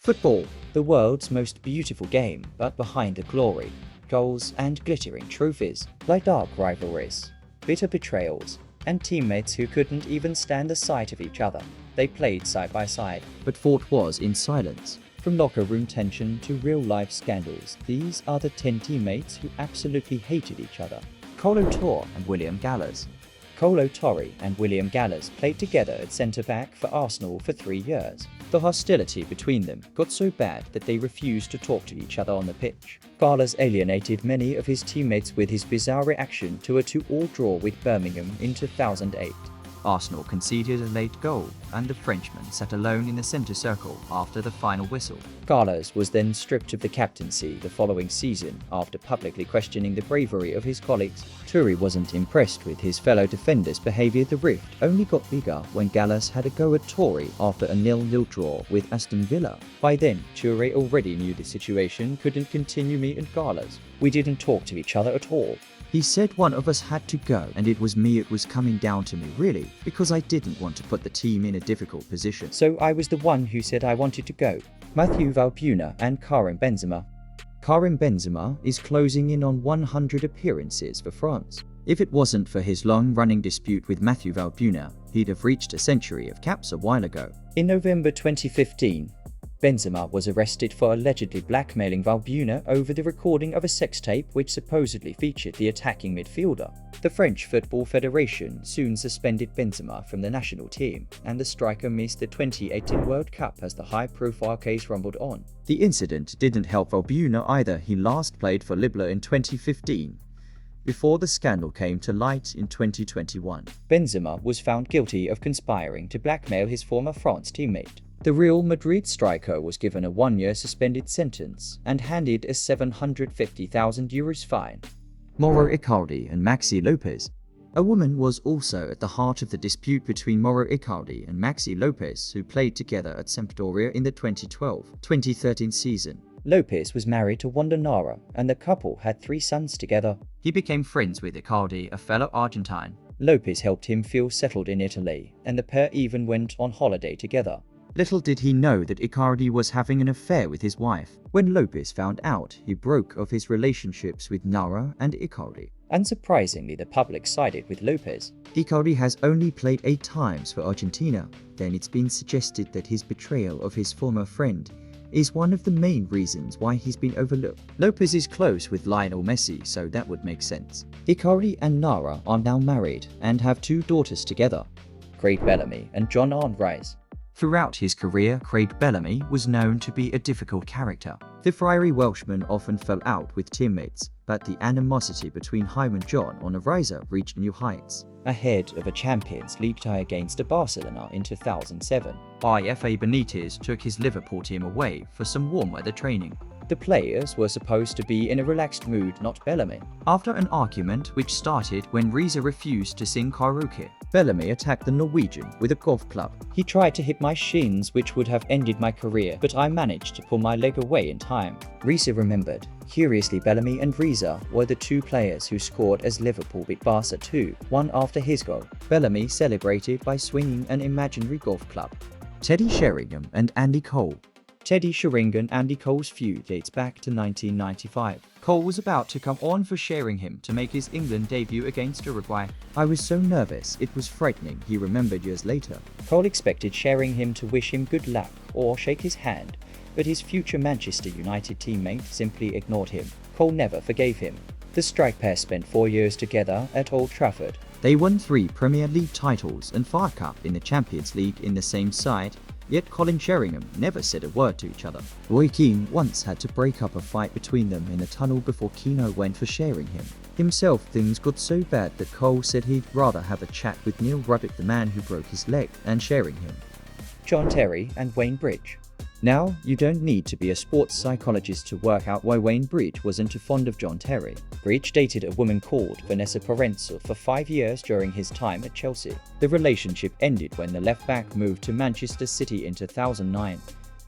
Football, the world's most beautiful game, but behind the glory, goals and glittering trophies, lie dark rivalries, bitter betrayals, and teammates who couldn't even stand the sight of each other. They played side by side, but fought wars in silence. From locker room tension to real-life scandals, these are the 10 teammates who absolutely hated each other. Kolo Touré and William Gallas. Kolo Touré and William Gallas played together at centre-back for Arsenal for 3 years. The hostility between them got so bad that they refused to talk to each other on the pitch. Gallas alienated many of his teammates with his bizarre reaction to a 2-2 draw with Birmingham in 2008. Arsenal conceded a late goal, and the Frenchman sat alone in the centre circle after the final whistle. Gallas was then stripped of the captaincy the following season after publicly questioning the bravery of his colleagues. Touré wasn't impressed with his fellow defenders' behaviour. The rift only got bigger when Gallas had a go at Touré after a 0-0 draw with Aston Villa. By then, Touré already knew the situation couldn't continue. Me and Gallas, we didn't talk to each other at all. He said one of us had to go, and it was me. It was coming down to me, really, because I didn't want to put the team in a difficult position. So I was the one who said I wanted to go. Mathieu Valbuena and Karim Benzema. Karim Benzema is closing in on 100 appearances for France. If it wasn't for his long-running dispute with Mathieu Valbuena, he'd have reached a century of caps a while ago. In November 2015, Benzema was arrested for allegedly blackmailing Valbuena over the recording of a sex tape which supposedly featured the attacking midfielder. The French Football Federation soon suspended Benzema from the national team, and the striker missed the 2018 World Cup as the high-profile case rumbled on. The incident didn't help Valbuena either. He last played for Lille in 2015. Before the scandal came to light in 2021. Benzema was found guilty of conspiring to blackmail his former France teammate. The Real Madrid striker was given a 1-year suspended sentence and handed a €750,000 fine. Mauro Icardi and Maxi Lopez. A woman was also at the heart of the dispute between Mauro Icardi and Maxi Lopez, who played together at Sampdoria in the 2012-2013 season. Lopez was married to Wanda Nara, and the couple had 3 sons together. He became friends with Icardi, a fellow Argentine. Lopez helped him feel settled in Italy, and the pair even went on holiday together. Little did he know that Icardi was having an affair with his wife. When Lopez found out, he broke off his relationships with Nara and Icardi. Unsurprisingly, the public sided with Lopez. Icardi has only played 8 times for Argentina. Then it's been suggested that his betrayal of his former friend is one of the main reasons why he's been overlooked. Lopez is close with Lionel Messi, so that would make sense. Icardi and Nara are now married and have 2 daughters together, Craig Bellamy and John-Arne Rice. Throughout his career, Craig Bellamy was known to be a difficult character. The fiery Welshman often fell out with teammates, but the animosity between him and John-Arne Rice reached new heights. Ahead of a Champions League tie against Barcelona in 2007, IFA Benitez took his Liverpool team away for some warm weather training. The players were supposed to be in a relaxed mood, not Bellamy. After an argument which started when Riise refused to sing karaoke, Bellamy attacked the Norwegian with a golf club. He tried to hit my shins, which would have ended my career, but I managed to pull my leg away in time. Riise remembered. Curiously, Bellamy and Riise were the 2 players who scored as Liverpool beat Barca 2-1 after his goal. Bellamy celebrated by swinging an imaginary golf club. Teddy Sheringham and Andy Cole. Teddy Sheringham and Andy Cole's feud dates back to 1995. Cole was about to come on for Sheringham to make his England debut against Uruguay. I was so nervous, it was frightening, he remembered years later. Cole expected Sheringham to wish him good luck or shake his hand, but his future Manchester United teammate simply ignored him. Cole never forgave him. The strike pair spent 4 years together at Old Trafford. They won 3 Premier League titles and FA Cup in the Champions League in the same side. Yet Colin Sheringham never said a word to each other. Roy Keane once had to break up a fight between them in a tunnel before Keane went for Sheringham. Himself, things got so bad that Cole said he'd rather have a chat with Neil Ruddock, the man who broke his leg, and Sheringham. John Terry and Wayne Bridge. Now, you don't need to be a sports psychologist to work out why Wayne Bridge wasn't too fond of John Terry. Bridge dated a woman called Vanessa Parenzo for 5 years during his time at Chelsea. The relationship ended when the left-back moved to Manchester City in 2009,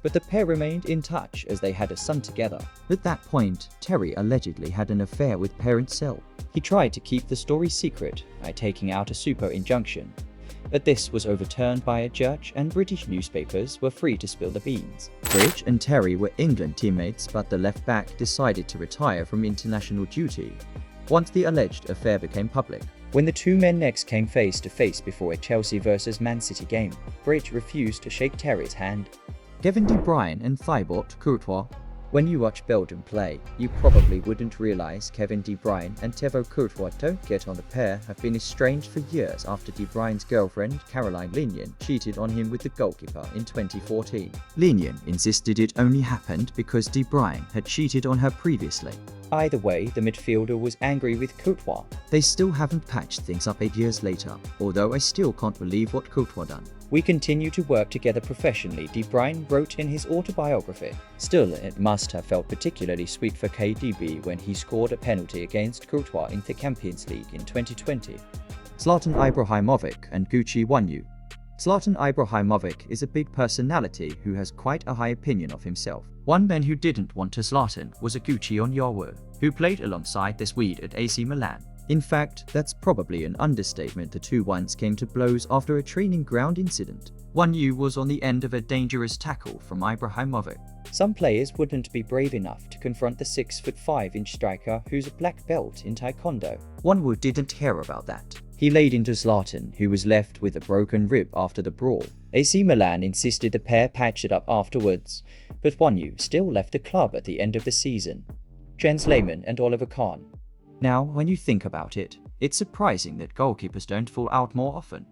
but the pair remained in touch as they had a son together. At that point, Terry allegedly had an affair with parent Cell. He tried to keep the story secret by taking out a super injunction. but this was overturned by a judge and British newspapers were free to spill the beans. Bridge and Terry were England teammates, but the left-back decided to retire from international duty once the alleged affair became public. When the two men next came face to face before a Chelsea vs Man City game, Bridge refused to shake Terry's hand. Kevin De Bruyne and Thibaut Courtois. When you watch Belgium play, you probably wouldn't realize Kevin De Bruyne and Thibaut Courtois don't get on. The pair have been estranged for years after De Bruyne's girlfriend, Caroline Lignon, cheated on him with the goalkeeper in 2014. Lignon insisted it only happened because De Bruyne had cheated on her previously. Either way, the midfielder was angry with Courtois. They still haven't patched things up 8 years later, although I still can't believe what Courtois done. We continue to work together professionally, De Bruyne wrote in his autobiography. Still, it must have felt particularly sweet for KDB when he scored a penalty against Courtois in the Champions League in 2020. Zlatan Ibrahimovic and Gucci Wanyu. Zlatan Ibrahimovic is a big personality who has quite a high opinion of himself. One man who didn't want to Zlatan was Gucci Onyewu, who played alongside the Swede at AC Milan. In fact, that's probably an understatement. The two once came to blows after a training ground incident. Wanyu was on the end of a dangerous tackle from Ibrahimovic. Some players wouldn't be brave enough to confront the 6'5" striker who's a black belt in Taekwondo. Wanyu didn't care about that. He laid into Zlatan, who was left with a broken rib after the brawl. AC Milan insisted the pair patch it up afterwards, but Wanyu still left the club at the end of the season. Jens Lehmann and Oliver Kahn. Now, when you think about it, it's surprising that goalkeepers don't fall out more often.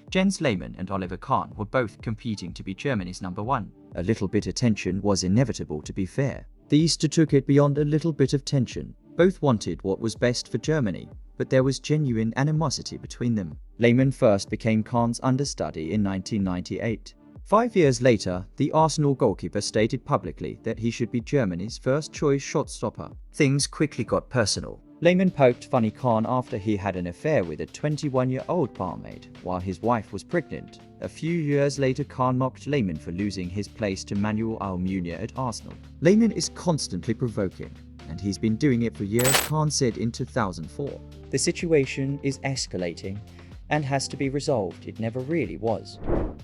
Jens Lehmann and Oliver Kahn were both competing to be Germany's #1. A little bit of tension was inevitable, to be fair. These two took it beyond a little bit of tension. Both wanted what was best for Germany, but there was genuine animosity between them. Lehmann first became Kahn's understudy in 1998. 5 years later, the Arsenal goalkeeper stated publicly that he should be Germany's first-choice shot stopper. Things quickly got personal. Lehmann poked funny Kahn after he had an affair with a 21-year-old barmaid while his wife was pregnant. A few years later, Kahn mocked Lehmann for losing his place to Manuel Almunia at Arsenal. Lehmann is constantly provoking, and he's been doing it for years, Kahn said in 2004. The situation is escalating and has to be resolved. It never really was.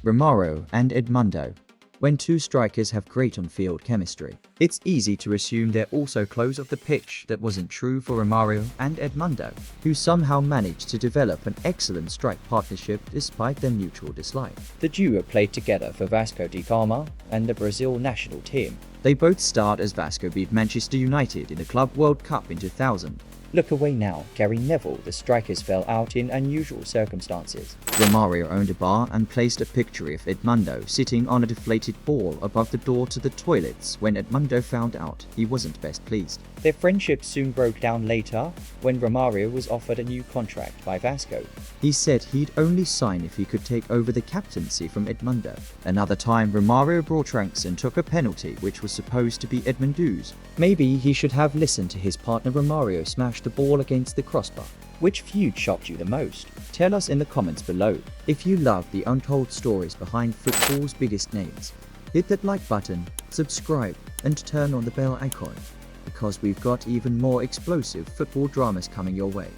Romario and Edmundo. When two strikers have great on-field chemistry, it's easy to assume they're also close off the pitch. That wasn't true for Romario and Edmundo, who somehow managed to develop an excellent strike partnership despite their mutual dislike. The duo played together for Vasco da Gama and the Brazil national team. They both starred as Vasco beat Manchester United in the Club World Cup in 2000. Look away now, Gary Neville. The strikers fell out in unusual circumstances. Romario owned a bar and placed a picture of Edmundo sitting on a deflated ball above the door to the toilets. When Edmundo found out, he wasn't best pleased. Their friendship soon broke down later when Romario was offered a new contract by Vasco. He said he'd only sign if he could take over the captaincy from Edmundo. Another time, Romario brought trunks and took a penalty which was supposed to be Edmundo's. Maybe he should have listened to his partner. Romario smashed the ball against the crossbar. Which feud shocked you the most? Tell us in the comments below. If you love the untold stories behind football's biggest names, hit that like button, subscribe, and turn on the bell icon, because we've got even more explosive football dramas coming your way.